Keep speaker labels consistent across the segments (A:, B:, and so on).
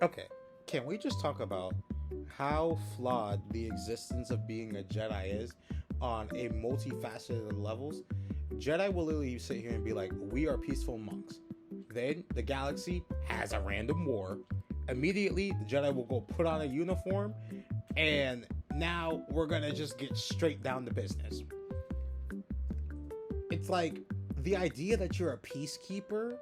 A: Okay, can we just talk about how flawed the existence of being a Jedi is on a multifaceted levels? Jedi will literally sit here and be like, "We are peaceful monks." Then the galaxy has a random war. Immediately, the Jedi will go put on a uniform, and now we're gonna just get straight down to business. It's like the idea that you're a peacekeeper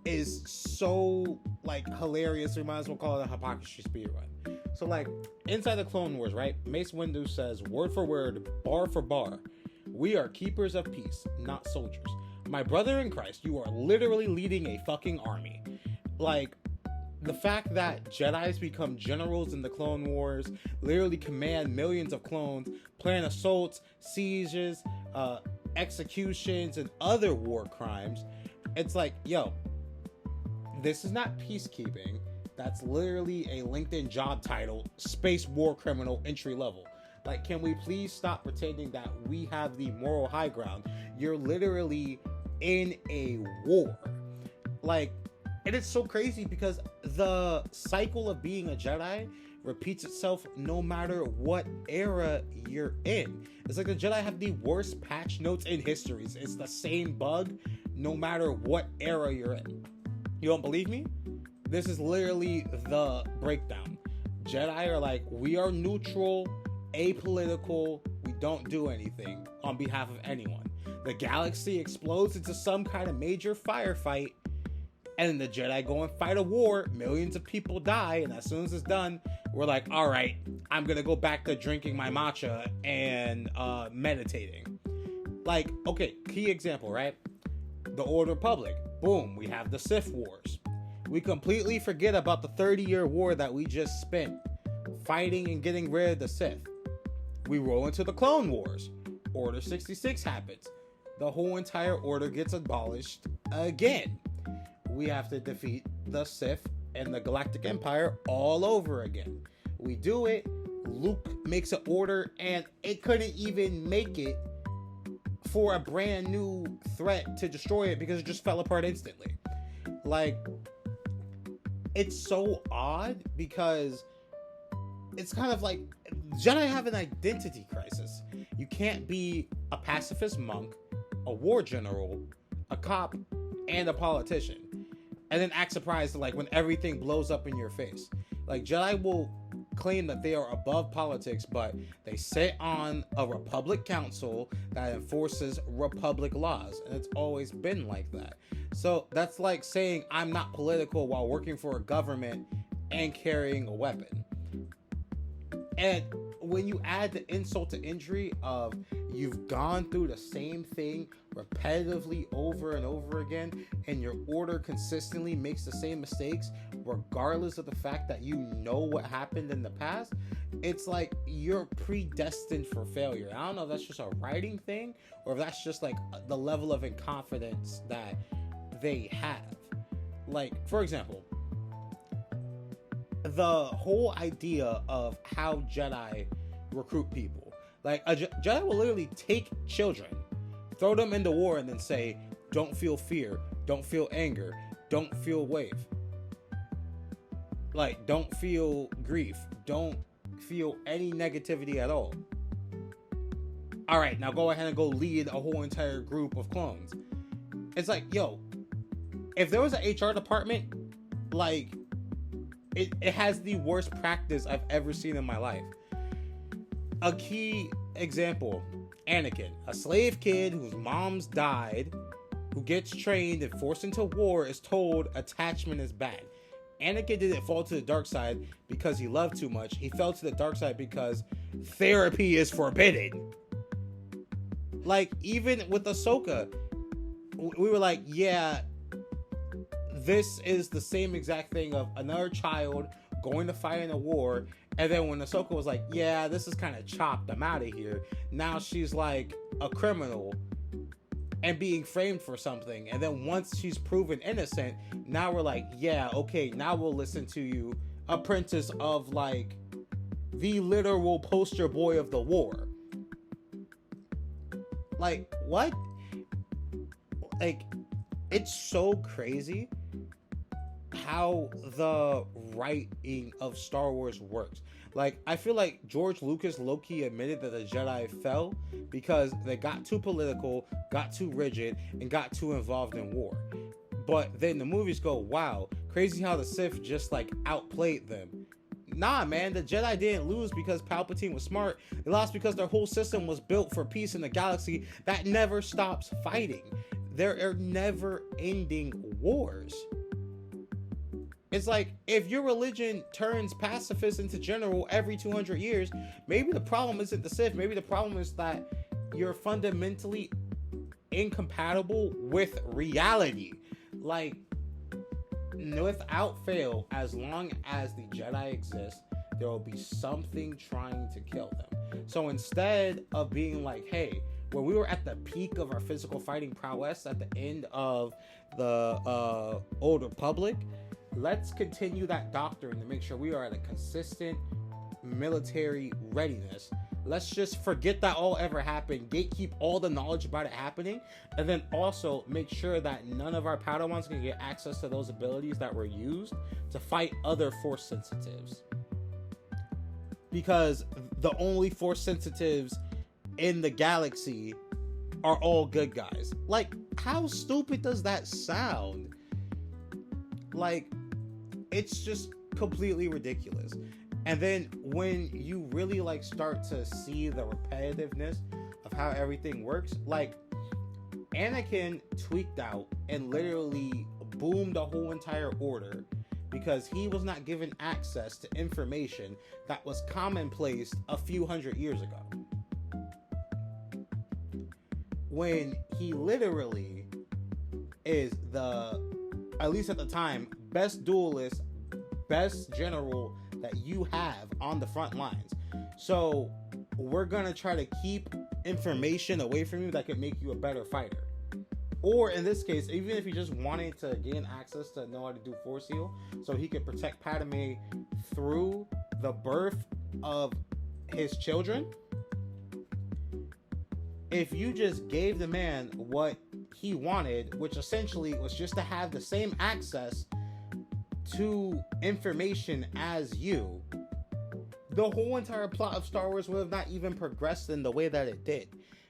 A: is so like hilarious. We might as well call it a hypocrisy speed run. So like inside the Clone Wars, right? Mace Windu says word for word, bar for bar, "We are keepers of peace, not soldiers. My brother in Christ, you are literally leading a fucking army." Like the fact that Jedi's become generals in the Clone Wars, literally command millions of clones, plan assaults, sieges, executions, and other war crimes. It's like, yo, this is not peacekeeping. That's literally a LinkedIn job title, space war criminal entry level. Like, can we please stop pretending that we have the moral high ground? You're literally in a war. Like, and it's so crazy because the cycle of being a Jedi repeats itself no matter what era you're in. It's like the Jedi have the worst patch notes in history. It's the same bug no matter what era you're in. You don't believe me? This is literally the breakdown. Jedi are like, we are neutral, apolitical, we don't do anything on behalf of anyone. The galaxy explodes into some kind of major firefight, and then the Jedi go and fight a war, millions of people die, and as soon as it's done, we're like, all right, I'm gonna go back to drinking my matcha and meditating. Like, okay, key example, right? The Old Republic. Boom, we have the Sith Wars. We completely forget about the 30-year war that we just spent fighting and getting rid of the Sith. We roll into the Clone Wars. Order 66 happens. The whole entire order gets abolished again. We have to defeat the Sith and the Galactic Empire all over again. We do it. Luke makes an order, and it couldn't even make it for a brand new threat to destroy it because it just fell apart instantly. Like, it's so odd because it's kind of like Jedi have an identity crisis. You can't be a pacifist monk, a war general, a cop, and a politician, and then act surprised like when everything blows up in your face. Like, Jedi will claim that they are above politics, but they sit on a republic council that enforces republic laws, and it's always been like that. So that's like saying I'm not political while working for a government and carrying a weapon. And when you add the insult to injury of you've gone through the same thing repetitively over and over again, and your order consistently makes the same mistakes regardless of the fact that you know what happened in the past, it's like you're predestined for failure. I don't know if that's just a writing thing or if that's just like the level of inconfidence that they have. Like, for example, the whole idea of how Jedi recruit people. Like, a Jedi will literally take children, throw them into war, and then say, don't feel fear, don't feel anger, don't feel wave. Like, don't feel grief, don't feel any negativity at all. All right, now go ahead and go lead a whole entire group of clones. It's like, yo, if there was an HR department, like, it has the worst practice I've ever seen in my life. A key example, Anakin, a slave kid whose mom's died, who gets trained and forced into war, is told attachment is bad. Anakin didn't fall to the dark side because he loved too much. He fell to the dark side because therapy is forbidden. Like, even with Ahsoka, we were like, yeah, this is the same exact thing of another child going to fight in a war, and then when Ahsoka was like, yeah, this is kind of chopped, I'm out of here, now she's like a criminal and being framed for something, and then once she's proven innocent, now we're like, yeah, okay, now we'll listen to you, apprentice of like the literal poster boy of the war. Like, what? Like, it's so crazy how the writing of Star Wars works. Like, I feel like George Lucas low-key admitted that the Jedi fell because they got too political, got too rigid, and got too involved in war. But then the movies go, wow, crazy how the Sith just like outplayed them. Nah, man, the Jedi didn't lose because Palpatine was smart. They lost because their whole system was built for peace in the galaxy that never stops fighting. There are never-ending wars. It's like, if your religion turns pacifist into general every 200 years, maybe the problem isn't the Sith. Maybe the problem is that you're fundamentally incompatible with reality. Like, without fail, as long as the Jedi exist, there will be something trying to kill them. So instead of being like, hey, when we were at the peak of our physical fighting prowess at the end of the Old Republic, let's continue that doctrine to make sure we are at a consistent military readiness. Let's just forget that all ever happened, gatekeep all the knowledge about it happening, and then also make sure that none of our Padawans can get access to those abilities that were used to fight other Force sensitives. Because the only Force sensitives in the galaxy are all good guys. Like, how stupid does that sound? Like, it's just completely ridiculous. And then when you really like start to see the repetitiveness of how everything works, like, Anakin tweaked out and literally boomed the whole entire order because he was not given access to information that was commonplace a few hundred years ago. When he literally is the, at least at the time, best duelist, best general that you have on the front lines. So we're gonna try to keep information away from you that could make you a better fighter. Or in this case, even if he just wanted to gain access to know how to do Force heal, so he could protect Padme through the birth of his children. If you just gave the man what he wanted, which essentially was just to have the same access to information as you, the whole entire plot of Star Wars would have not even progressed in the way that it did.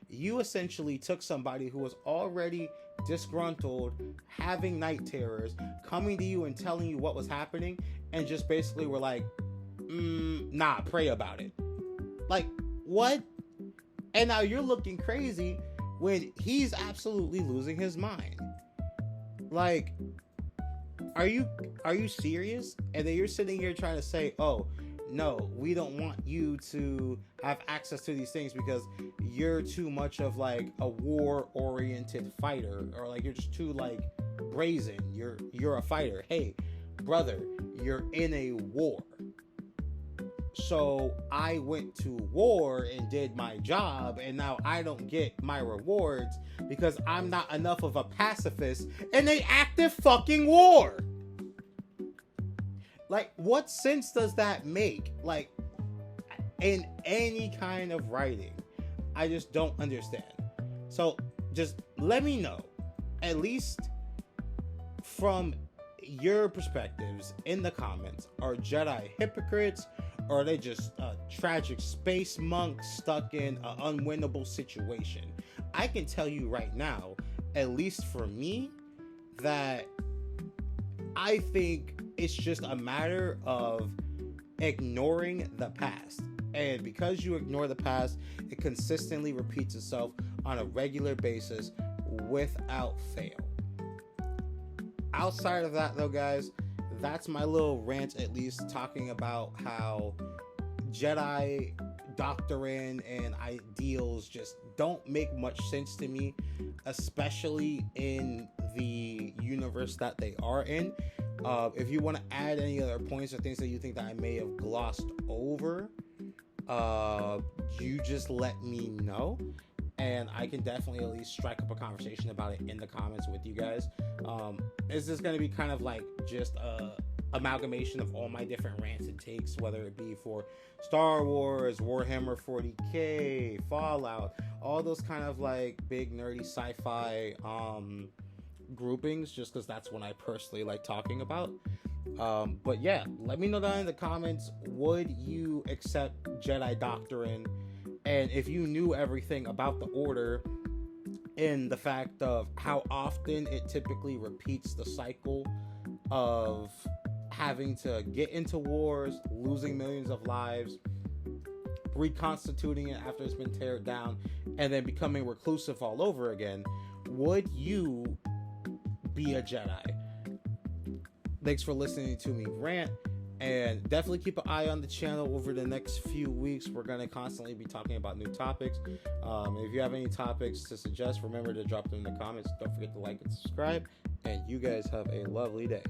A: You essentially took somebody who was already disgruntled, having night terrors, coming to you and telling you what was happening, and just basically were like, nah, pray about it. Like, what? And now you're looking crazy when he's absolutely losing his mind. Like, are you serious? And then you're sitting here trying to say, oh, no, we don't want you to have access to these things because you're too much of like a war-oriented fighter, or like you're just too like brazen. You're a fighter. Hey, brother, you're in a war. So I went to war and did my job, and now I don't get my rewards because I'm not enough of a pacifist in an active fucking war. Like, what sense does that make? Like, in any kind of writing, I just don't understand. So just let me know, at least from your perspectives in the comments, are Jedi hypocrites, or are they just tragic space monks stuck in an unwinnable situation? I can tell you right now, at least for me, that I think it's just a matter of ignoring the past. And because you ignore the past, it consistently repeats itself on a regular basis without fail. Outside of that, though, guys, that's my little rant, at least, talking about how Jedi doctrine and ideals just don't make much sense to me, especially in the universe that they are in. If you want to add any other points or things that you think that I may have glossed over, you just let me know, and I can definitely at least strike up a conversation about it in the comments with you guys. Is this going to be kind of like just a amalgamation of all my different rants and takes, whether it be for Star Wars, Warhammer 40k, Fallout, all those kind of like big nerdy sci-fi groupings, just because that's what I personally like talking about. But yeah, let me know down in the comments, would you accept Jedi doctrine? And if you knew everything about the Order, and the fact of how often it typically repeats the cycle of having to get into wars, losing millions of lives, reconstituting it after it's been teared down, and then becoming reclusive all over again, would you be a Jedi? Thanks for listening to me rant, and definitely keep an eye on the channel over the next few weeks. We're going to constantly be talking about new topics. If you have any topics to suggest, remember to drop them in the comments. Don't forget to like and subscribe, and you guys have a lovely day.